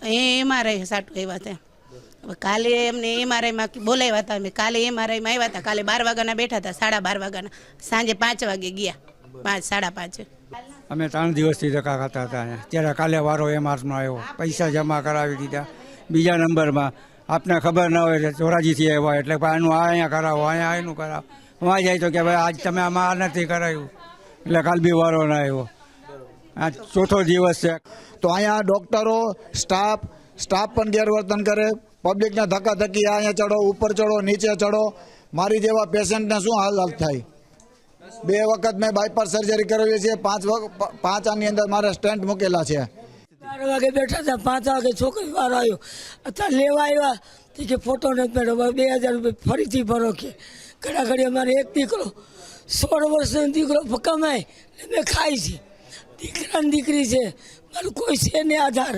MRI સાટું આવ્યા હતા. હવે કાલે એમને એમઆરઆઈમાં બોલાવ્યા હતા. અમે કાલે એમઆરઆઈમાં આવ્યા હતા. કાલે 12 વાગ્યાના બેઠા હતા, 12:30 વાગ્યાના. સાંજે 5 વાગે ગયા, 5, 5:30. અમે 3 દિવસથી ધક્કા ખાતા હતા અહીંયા. ત્યારે કાલે વારો એમઆરનો આવ્યો, પૈસા જમા કરાવી દીધા. બીજા નંબરમાં આપને ખબર ના હોય એટલે ધોરાજીથી આવ્યા એટલે આનું અહીંયા કરાવો, અહીંયા એનું કરાવો. વાં જાય તો કે ભાઈ આજ તમે આમાં આ નથી કરાવ્યું, એટલે કાલ બી વારો ના આવ્યો. આ ચોથો દિવસ છે. તો અહીંયા ડૉક્ટરો સ્ટાફ પણ ગેરવર્તન કરે, પબ્લિકને ધક્કા ધક્કી અહીંયા ચડો, ઉપર ચડો, નીચે ચડો. મારી જેવા પેશન્ટને શું હાલ થાય? 2 વખત મેં બાયપાસ સર્જરી કરાવી છે, 5 આની અંદર મારે સ્ટેન્ટ મૂકેલા છે. 12 વાગે બેઠા હતા, 5 વાગે છોકરી વાળો આવ્યો. અત્યારે લેવા આવ્યા કે ફોટો નથી મેળવો, 2000 રૂપિયા ફરીથી ભરો કે. ઘણા ઘડી અમારે એક દીકરો 16 વર્ષનો દીકરો કમાય મેં ખાય છે. દીકરાની દીકરી છે, મારું કોઈ છે ને આધાર.